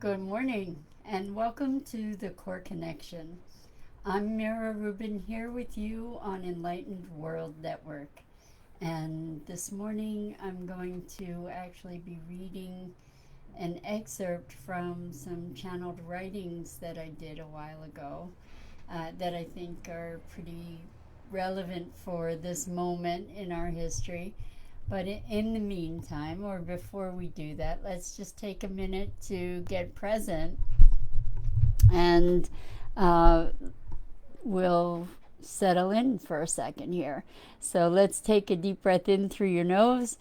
Good morning and welcome to the Core Connection. I'm Mira Rubin here with you on Enlightened World Network. And this morning I'm going to actually be reading an excerpt from some channeled writings that I did a while ago that I think are pretty relevant for this moment in our history. But in the meantime, or before we do that, let's just take a minute to get present and uh, we'll settle in for a second here. So let's take a deep breath in through your nose.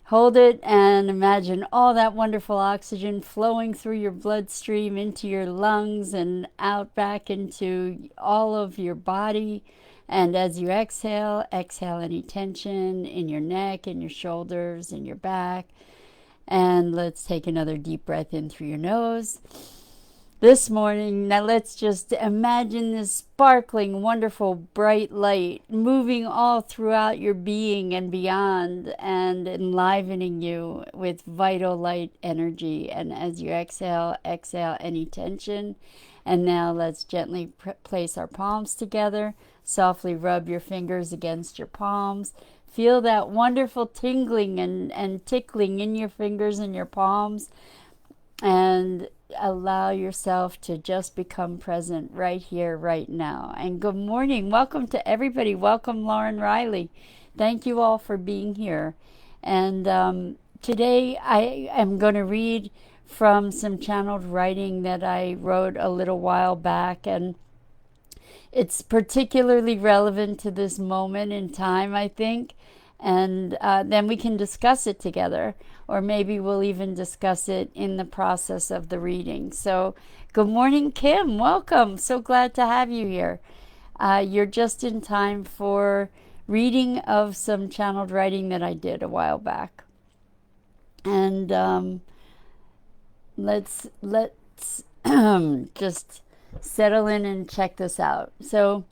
Hold it and imagine all that wonderful oxygen flowing through your bloodstream into your lungs and out back into all of your body. And as you exhale, exhale any tension in your neck, in your shoulders, in your back. And let's take another deep breath in through your nose. This morning, now let's just imagine this sparkling, wonderful, bright light moving all throughout your being and beyond and enlivening you with vital light energy. And as you exhale, exhale any tension. And now let's gently place our palms together. Softly rub your fingers against your palms. Feel that wonderful tingling and tickling in your fingers and your palms. And allow yourself to just become present right here, right now. And good morning. Welcome to everybody. Welcome, Lauren Riley. Thank you all for being here. And today I am going to read from some channeled writing that I wrote a little while back. And it's particularly relevant to this moment in time, I think. And then we can discuss it together, or maybe we'll even discuss it in the process of the reading. So, good morning, Kim. Welcome. So glad to have you here. You're just in time for reading of some channeled writing that I did a while back. And let's just settle in and check this out. So,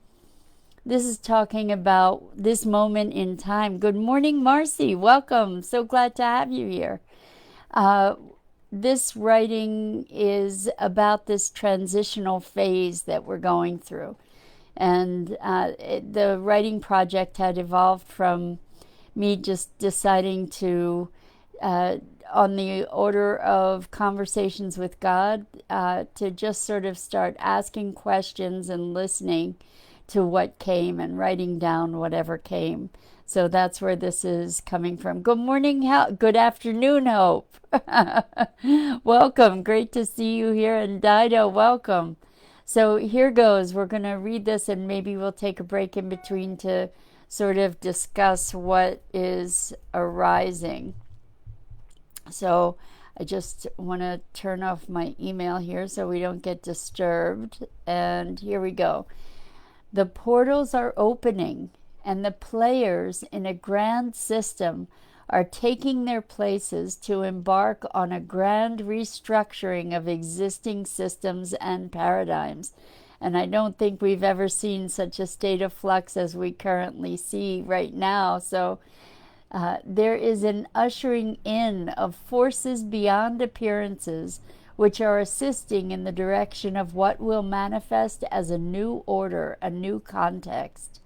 this is talking about this moment in time. Good morning, Marcy. Welcome. So glad to have you here. This writing is about this transitional phase that we're going through. And the writing project had evolved from me just deciding to, on the order of conversations with God, to just sort of start asking questions and listening to what came and writing down whatever came. So that's where this is coming from. Good morning, good afternoon, Hope. Welcome. Great to see you here. And Dido, welcome. So here goes. We're going to read this and maybe we'll take a break in between to sort of discuss what is arising. So I just want to turn off my email here so we don't get disturbed. And here we go. The portals are opening, and the players in a grand system are taking their places to embark on a grand restructuring of existing systems and paradigms. And I don't think we've ever seen such a state of flux as we currently see right now. So there is an ushering in of forces beyond appearances which are assisting in the direction of what will manifest as a new order, a new context.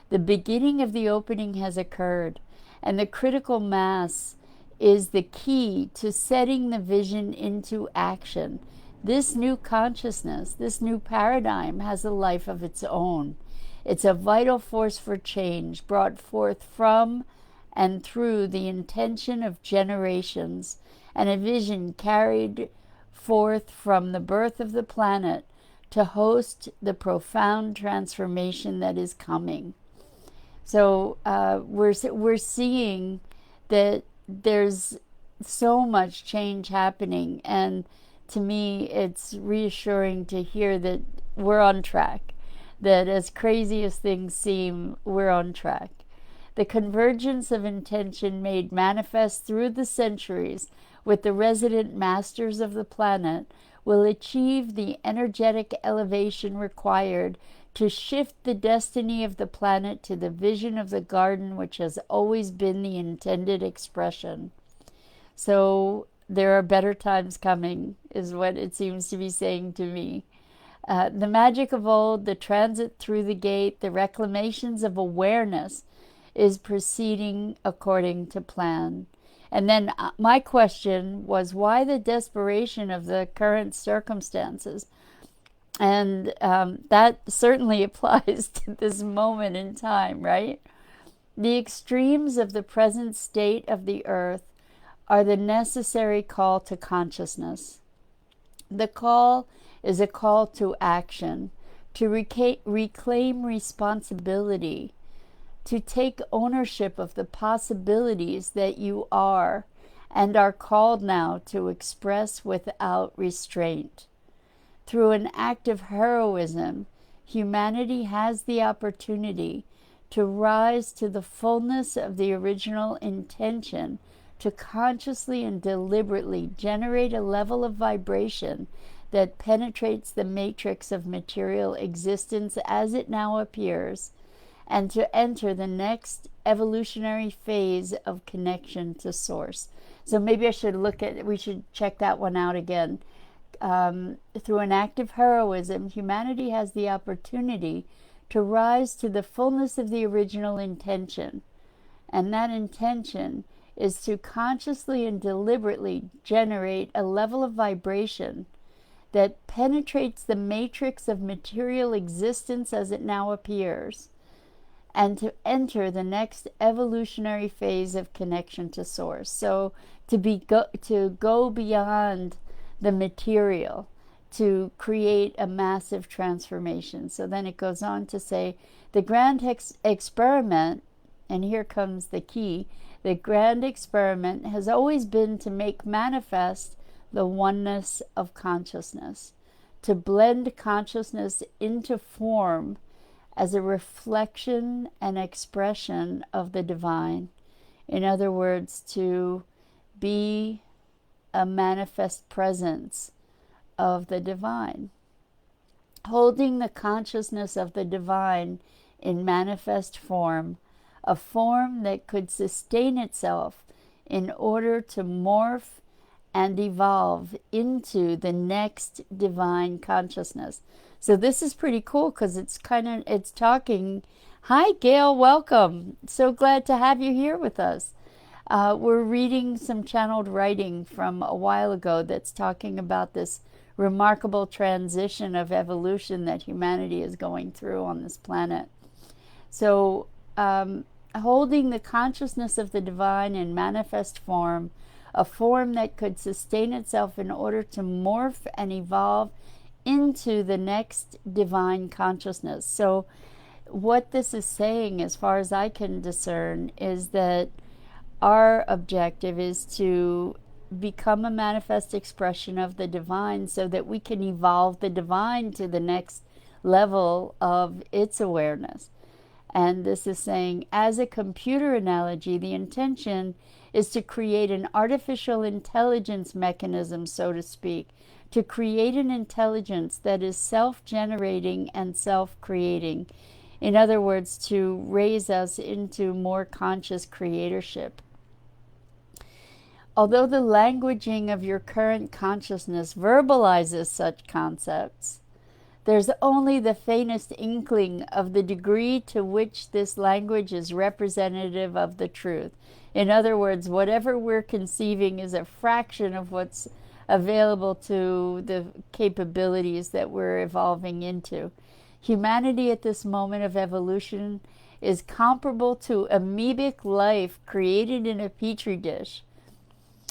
The beginning of the opening has occurred, and the critical mass is the key to setting the vision into action. This new consciousness, this new paradigm has a life of its own. It's a vital force for change brought forth from and through the intention of generations, and a vision carried forth from the birth of the planet to host the profound transformation that is coming. So we're seeing that there's so much change happening, and to me it's reassuring to hear that we're on track, that as crazy as things seem, we're on track. The convergence of intention made manifest through the centuries with the resident masters of the planet will achieve the energetic elevation required to shift the destiny of the planet to the vision of the garden which has always been the intended expression. So there are better times coming, is what it seems to be saying to me. The magic of old, the transit through the gate, the reclamations of awareness is proceeding according to plan. And then my question was, why the desperation of the current circumstances? And that certainly applies to this moment in time, right? The extremes of the present state of the earth are the necessary call to consciousness. The call is a call to action, to reclaim responsibility, to take ownership of the possibilities that you are and are called now to express without restraint. Through an act of heroism, humanity has the opportunity to rise to the fullness of the original intention, to consciously and deliberately generate a level of vibration that penetrates the matrix of material existence as it now appears, and to enter the next evolutionary phase of connection to Source. So maybe we should check that one out again. Through an act of heroism, humanity has the opportunity to rise to the fullness of the original intention. And that intention is to consciously and deliberately generate a level of vibration that penetrates the matrix of material existence as it now appears, and to enter the next evolutionary phase of connection to Source. So to go beyond the material, to create a massive transformation. So then it goes on to say, the grand experiment, and here comes the key, the grand experiment has always been to make manifest the oneness of consciousness, to blend consciousness into form as a reflection and expression of the divine. In other words, to be a manifest presence of the divine. Holding the consciousness of the divine in manifest form, a form that could sustain itself in order to morph and evolve into the next divine consciousness. So this is pretty cool because it's talking. Hi, Gail, welcome. So glad to have you here with us. We're reading some channeled writing from a while ago that's talking about this remarkable transition of evolution that humanity is going through on this planet. So, holding the consciousness of the divine in manifest form, a form that could sustain itself in order to morph and evolve into the next divine consciousness. So, what this is saying, as far as I can discern, is that our objective is to become a manifest expression of the divine so that we can evolve the divine to the next level of its awareness. And this is saying, as a computer analogy, the intention is to create an artificial intelligence mechanism, so to speak, to create an intelligence that is self-generating and self-creating. In other words, to raise us into more conscious creatorship. Although the languaging of your current consciousness verbalizes such concepts, there's only the faintest inkling of the degree to which this language is representative of the truth. In other words, whatever we're conceiving is a fraction of what's available to the capabilities that we're evolving into. Humanity at this moment of evolution is comparable to amoebic life created in a petri dish.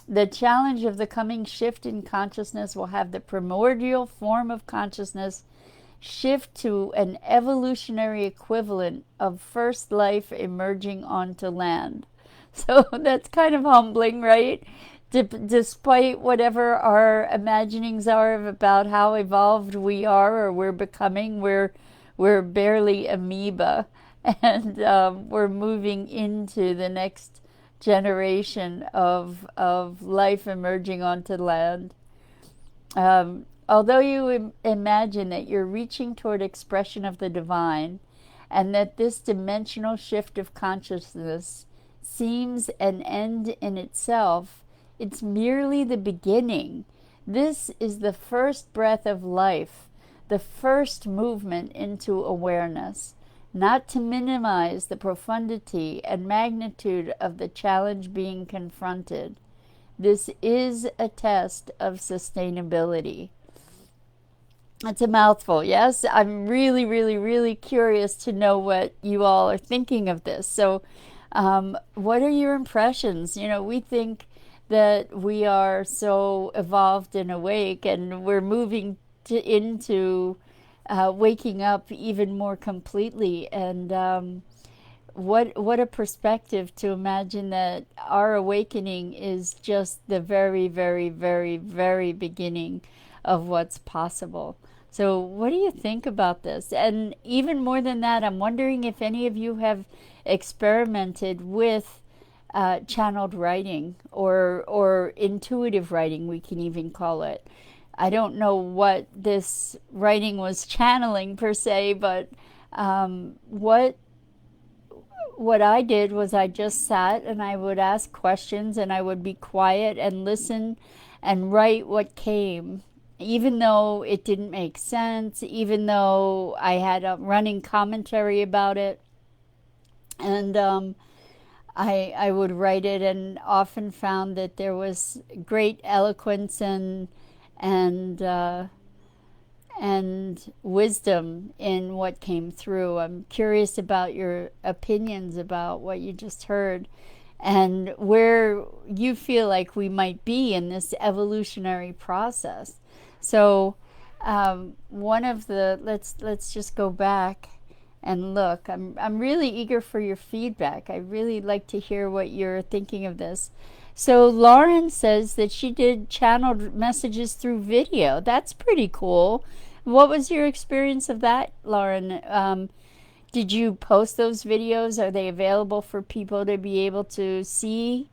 The challenge of the coming shift in consciousness will have the primordial form of consciousness shift to an evolutionary equivalent of first life emerging onto land. So that's kind of humbling, right? Despite whatever our imaginings are about how evolved we are or we're becoming, we're barely amoeba, and we're moving into the next generation of life emerging onto land. Although you imagine that you're reaching toward expression of the divine, and that this dimensional shift of consciousness seems an end in itself, It's merely the beginning. This is the first breath of life, the first movement into awareness. Not to minimize the profundity and magnitude of the challenge being confronted. This is a test of sustainability. It's a mouthful, yes? I'm really, really, really curious to know what you all are thinking of this. So, what are your impressions? You know, we think that we are so evolved and awake, and we're moving into waking up even more completely. And what a perspective to imagine that our awakening is just the very, very, very, very beginning of what's possible. So, what do you think about this? And even more than that, I'm wondering if any of you have experimented with channeled writing or intuitive writing, we can even call it. I don't know what this writing was channeling per se, but what I did was I just sat and I would ask questions and I would be quiet and listen and write what came, even though it didn't make sense, even though I had a running commentary about it. And I would write it, and often found that there was great eloquence and and wisdom in what came through. I'm curious about your opinions about what you just heard and where you feel like we might be in this evolutionary process. So one of the let's just go back and look. I'm really eager for your feedback. I really like to hear what you're thinking of this. So Lauren says that she did channeled messages through video. That's pretty cool. What was your experience of that, Lauren? Did you post those videos? Are they available for people to be able to see?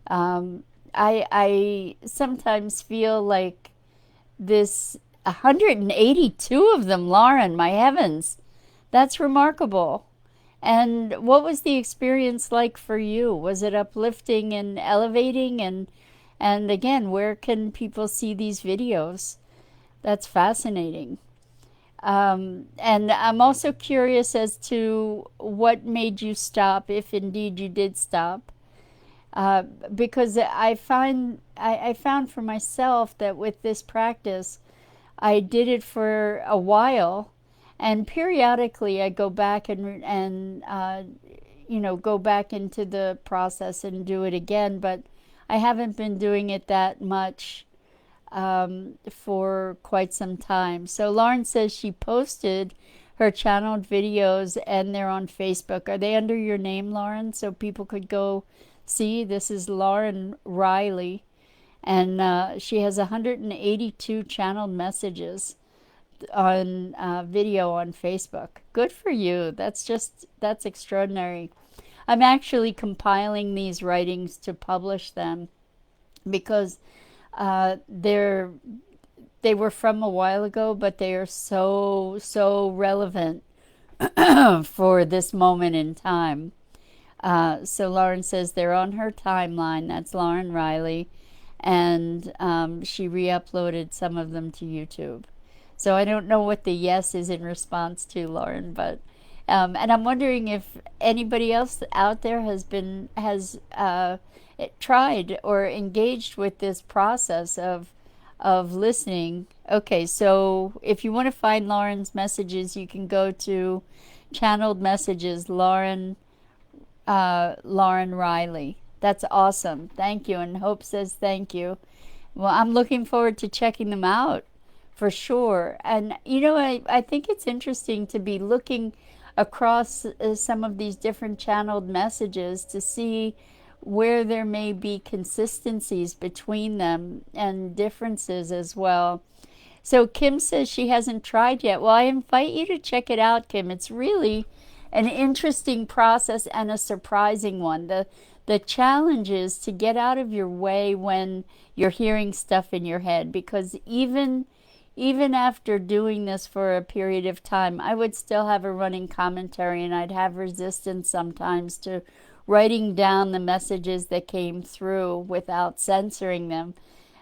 I sometimes feel like this 182 of them, Lauren, my heavens. That's remarkable. And what was the experience like for you? Was it uplifting and elevating? And again, where can people see these videos? That's fascinating. And I'm also curious as to what made you stop, if indeed you did stop. Because I found for myself that with this practice, I did it for a while, and periodically I go back and go back into the process and do it again. But I haven't been doing it that much for quite some time. So Lauren says she posted her channeled videos and they're on Facebook. Are they under your name, Lauren, so people could go see? This is Lauren Riley, and she has 182 channeled messages on video on Facebook. Good for you. That's extraordinary. I'm actually compiling these writings to publish them because they were from a while ago, but they are so relevant for this moment in time. So Lauren says they're on her timeline. That's Lauren Riley, and she re-uploaded some of them to YouTube. So I don't know what the yes is in response to, Lauren, but and I'm wondering if anybody else out there has tried or engaged with this process of listening. Okay, so if you want to find Lauren's messages, you can go to channeled messages, Lauren Riley. That's awesome. Thank you. And Hope says thank you. Well, I'm looking forward to checking them out for sure. And I think it's interesting to be looking across some of these different channeled messages to see where there may be consistencies between them and differences as well. So Kim says she hasn't tried yet. Well, I invite you to check it out, Kim. It's really an interesting process and a surprising one. The challenge is to get out of your way when you're hearing stuff in your head, because even after doing this for a period of time, I would still have a running commentary and I'd have resistance sometimes to writing down the messages that came through without censoring them.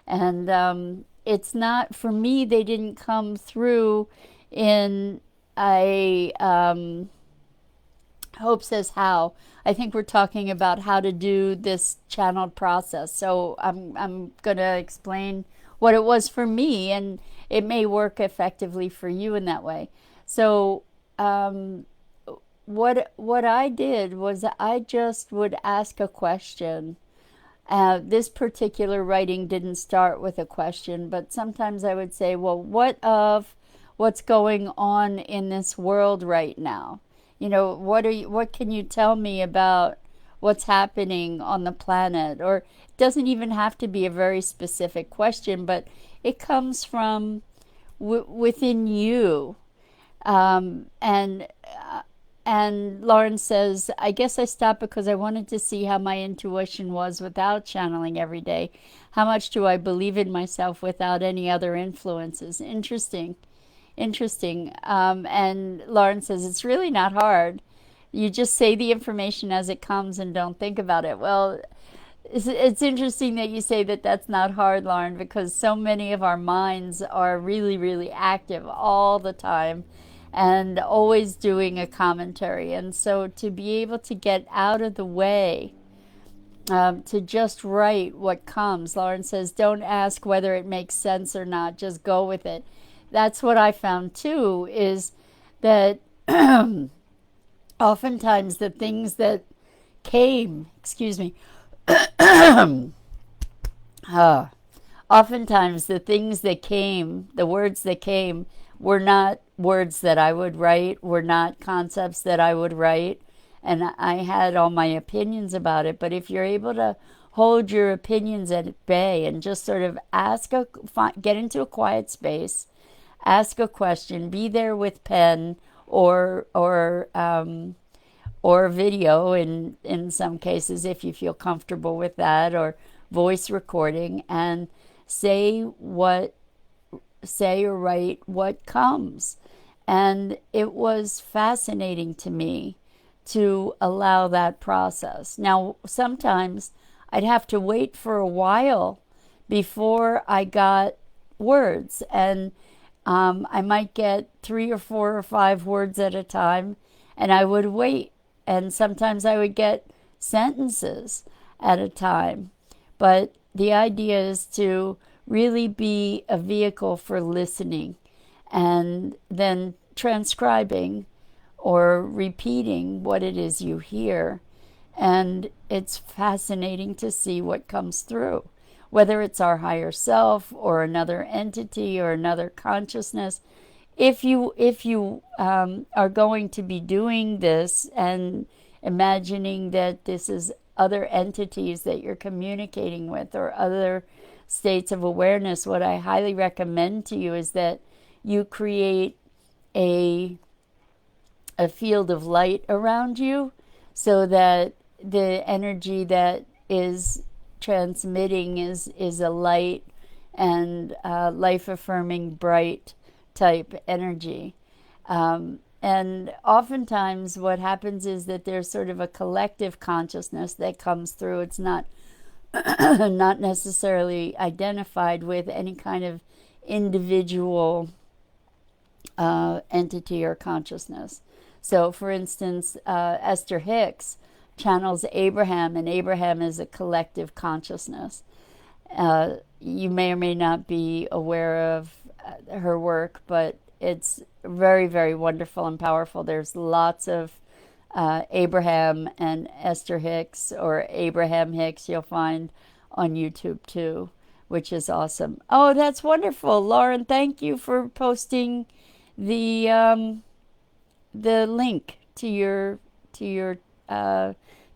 And it's not, for me, they didn't come through in a Hope says how. I think we're talking about how to do this channeled process. So I'm going to explain what it was for me, and it may work effectively for you in that way. So what I did was I just would ask a question. This particular writing didn't start with a question, but sometimes I would say, well, what's going on in this world right now? You know, what can you tell me about what's happening on the planet? Or it doesn't even have to be a very specific question, but it comes from within you. Um, and and Lauren says, I guess I stopped because I wanted to see how my intuition was without channeling every day. How much do I believe in myself without any other influences? Interesting. Interesting. And Lauren says, it's really not hard. You just say the information as it comes and don't think about it. Well, it's interesting that you say that that's not hard, Lauren, because so many of our minds are really, really active all the time and always doing a commentary. And so to be able to get out of the way, to just write what comes. Lauren says, don't ask whether it makes sense or not, just go with it. That's what I found too, is that oftentimes the things that came, excuse me, oftentimes the things that came, the words that came, were not words that I would write, were not concepts that I would write. And I had all my opinions about it. But if you're able to hold your opinions at bay and just sort of get into a quiet space, ask a question, be there with pen or video in some cases if you feel comfortable with that, or voice recording, and say or write what comes. And it was fascinating to me to allow that process. Now, sometimes I'd have to wait for a while before I got words, and I might get 3 or 4 or 5 words at a time, and I would wait. And sometimes I would get sentences at a time. But the idea is to really be a vehicle for listening and then transcribing or repeating what it is you hear. And it's fascinating to see what comes through, whether it's our higher self or another entity or another consciousness. If you are going to be doing this and imagining that this is other entities that you're communicating with or other states of awareness, what I highly recommend to you is that you create a field of light around you, so that the energy that is transmitting is a light and life affirming, bright type energy. And oftentimes what happens is that there's sort of a collective consciousness that comes through. It's not not necessarily identified with any kind of individual entity or consciousness. So for instance, Esther Hicks channels Abraham, and Abraham is a collective consciousness. You may or may not be aware of her work, but it's very, very wonderful and powerful. There's lots of Abraham and Esther Hicks, or Abraham Hicks, you'll find on YouTube too, which is awesome. Oh, that's wonderful, Lauren. Thank you for posting the link to your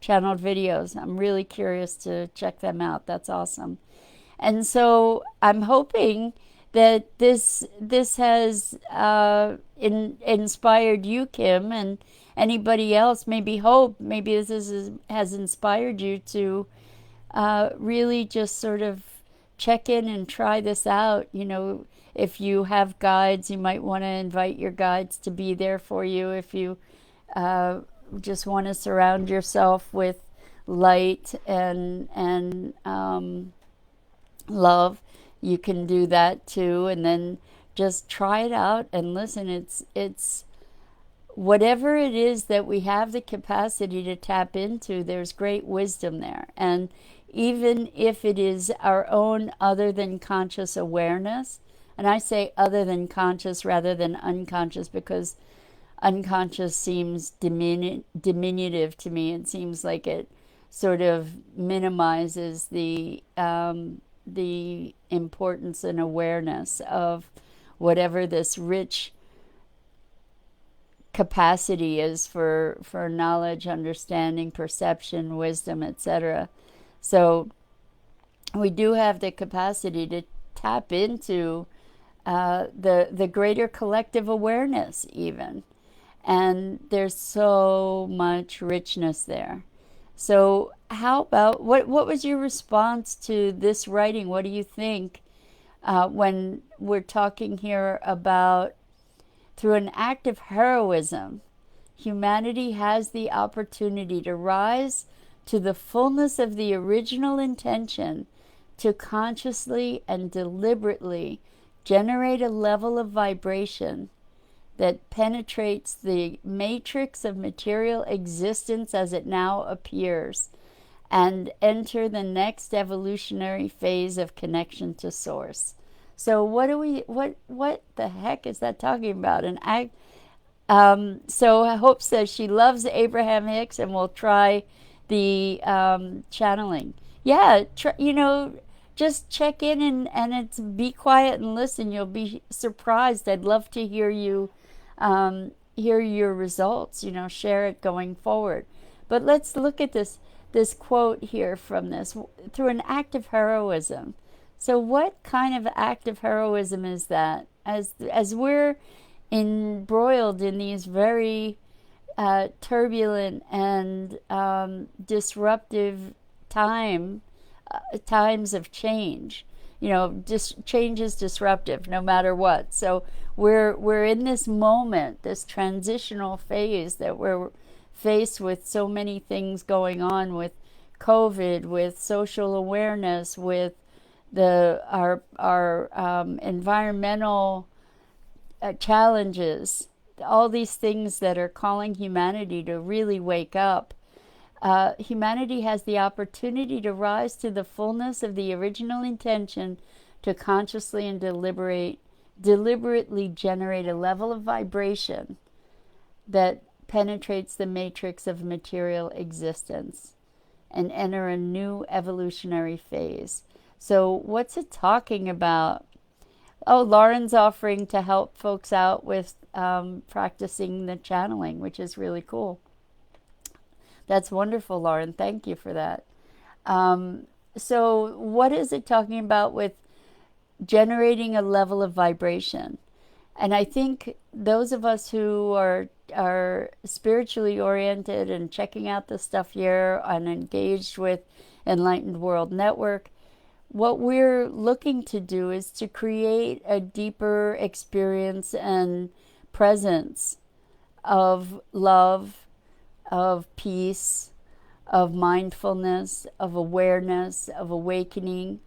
channeled videos. I'm really curious to check them out. That's awesome. And so I'm hoping that this has inspired you, Kim, and anybody else. Maybe this has inspired you to really just sort of check in and try this out. You know, if you have guides, you might want to invite your guides to be there for you. If you just want to surround yourself with light and love, you can do that too. And then just try it out and listen. It's whatever it is that we have the capacity to tap into, there's great wisdom there. And even if it is our own other than conscious awareness, and I say other than conscious rather than unconscious, because unconscious seems diminutive to me. It seems like it sort of minimizes the importance and awareness of whatever this rich capacity is for knowledge, understanding, perception, wisdom, etc. So we do have the capacity to tap into the greater collective awareness even. And there's so much richness there. So how about, what was your response to this writing? What do you think when we're talking here about, through an act of heroism, humanity has the opportunity to rise to the fullness of the original intention to consciously and deliberately generate a level of vibration that penetrates the matrix of material existence as it now appears, and enter the next evolutionary phase of connection to source. So what the heck is that talking about? So Hope says she loves Abraham Hicks and will try the channeling. Yeah, just check in and it's be quiet and listen. You'll be surprised. I'd love to hear you hear your results. Share it going forward. But let's look at this quote here from this. Through an act of heroism. So what kind of act of heroism is that? As we're embroiled in these very turbulent and disruptive times of change. Change is disruptive no matter what. So we're in this moment, this transitional phase that we're faced with so many things going on, with COVID, with social awareness, with our environmental challenges, all these things that are calling humanity to really wake up. Humanity has the opportunity to rise to the fullness of the original intention to consciously and deliberately generate a level of vibration that penetrates the matrix of material existence and enter a new evolutionary phase. So what's it talking about? Oh, Lauren's offering to help folks out with practicing the channeling, which is really cool. That's wonderful, Lauren. Thank you for that. So what is it talking about with generating a level of vibration? And I think those of us who are spiritually oriented and checking out the stuff here and engaged with Enlightened World Network, what we're looking to do is to create a deeper experience and presence of love, of peace, of mindfulness, of awareness, of awakening,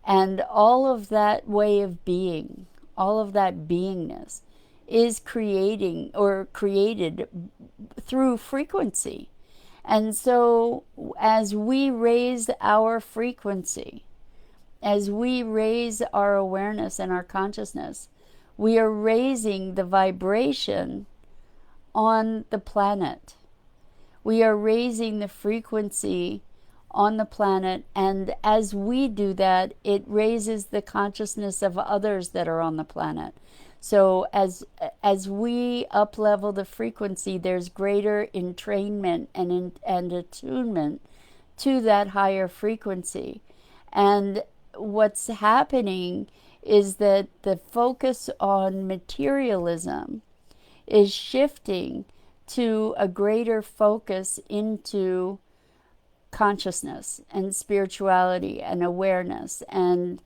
and all of that way of being, all of that beingness is created through frequency. And so as we raise our frequency, as we raise our awareness and our consciousness, we are raising the vibration on the planet. We are raising the frequency on the planet, and as we do that, it raises the consciousness of others that are on the planet. So as we up-level the frequency, there's greater entrainment and attunement to that higher frequency. And what's happening is that the focus on materialism is shifting to a greater focus into consciousness and spirituality and awareness. And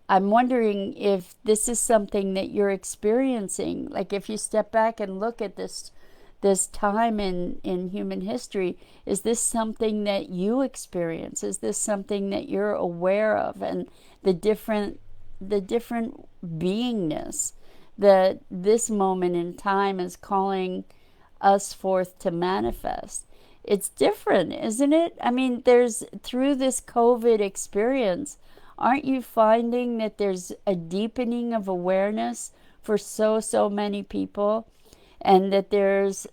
I'm wondering if this is something that you're experiencing. Like if you step back and look at this this time in human history, is this something that you experience? Is this something that you're aware of? And the different beingness that this moment in time is calling us forth to manifest. It's different, isn't it? I mean, there's through this COVID experience, aren't you finding that there's a deepening of awareness for so many people, and that there's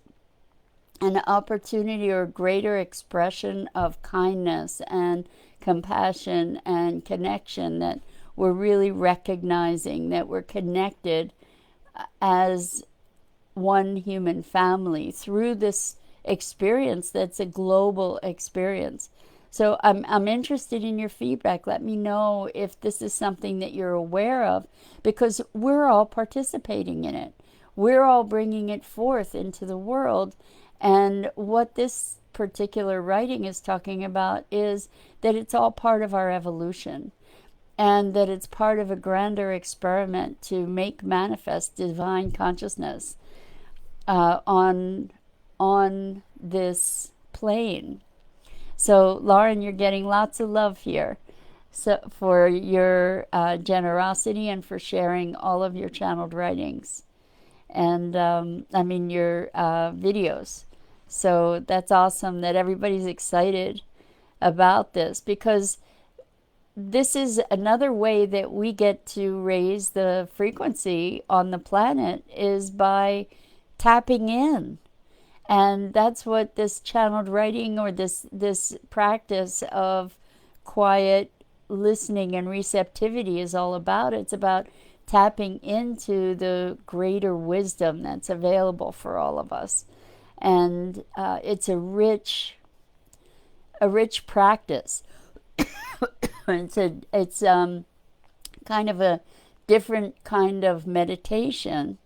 an opportunity or greater expression of kindness and compassion and connection, that we're really recognizing that we're connected as one human family through this experience that's a global experience. So I'm interested in your feedback. Let me know if this is something that you're aware of, because we're all participating in it. We're all bringing it forth into the world. And what this particular writing is talking about is that it's all part of our evolution, and that it's part of a grander experiment to make manifest divine consciousness on this plane. So, Lauren, you're getting lots of love here. So, for your generosity and for sharing all of your channeled writings, and your videos. So that's awesome that everybody's excited about this, because this is another way that we get to raise the frequency on the planet, is by tapping in. And that's what this channeled writing, or this practice of quiet listening and receptivity is all about. It's about tapping into the greater wisdom that's available for all of us. And it's a rich practice. It's kind of a different kind of meditation,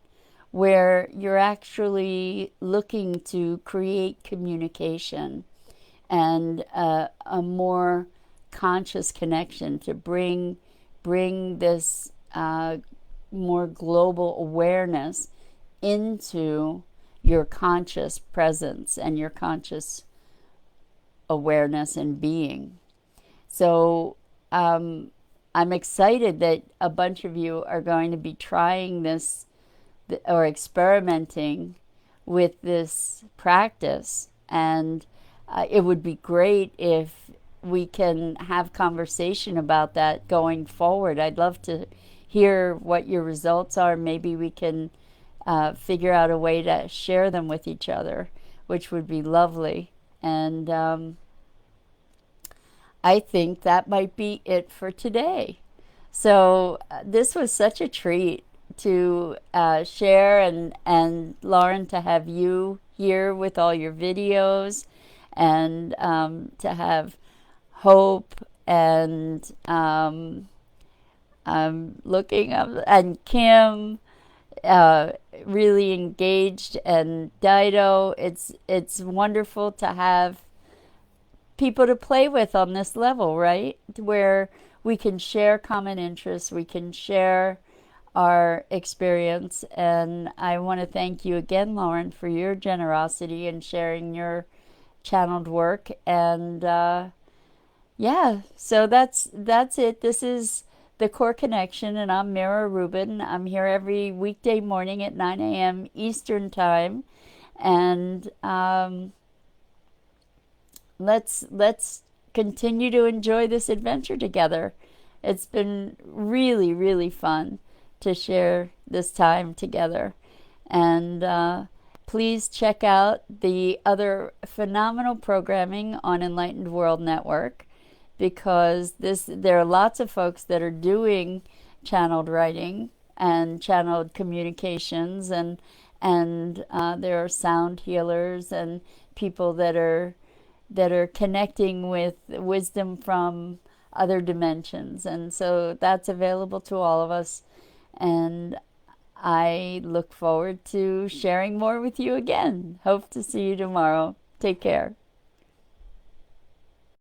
where you're actually looking to create communication and a more conscious connection, to bring this more global awareness into your conscious presence and your conscious awareness and being. So I'm excited that a bunch of you are going to be trying this or experimenting with this practice. And it would be great if we can have conversation about that going forward. I'd love to hear what your results are. Maybe we can figure out a way to share them with each other, which would be lovely. And I think that might be it for today. So this was such a treat to share, and Lauren, to have you here with all your videos, and to have Hope and looking up, and Kim, really engaged, and Dido. It's wonderful to have people to play with on this level, right? Where we can share common interests, we can share our experience. And I want to thank you again, Lauren, for your generosity and sharing your channeled work. And yeah, so that's it. This is the Core Connection, and I'm Mira Rubin. I'm here every weekday morning at 9 a.m. Eastern Time, and let's continue to enjoy this adventure together. It's been really, really fun to share this time together. And please check out the other phenomenal programming on Enlightened World Network, because there are lots of folks that are doing channeled writing and channeled communications, and there are sound healers and people that are connecting with wisdom from other dimensions. And so that's available to all of us. And I look forward to sharing more with you again. Hope to see you tomorrow. Take care.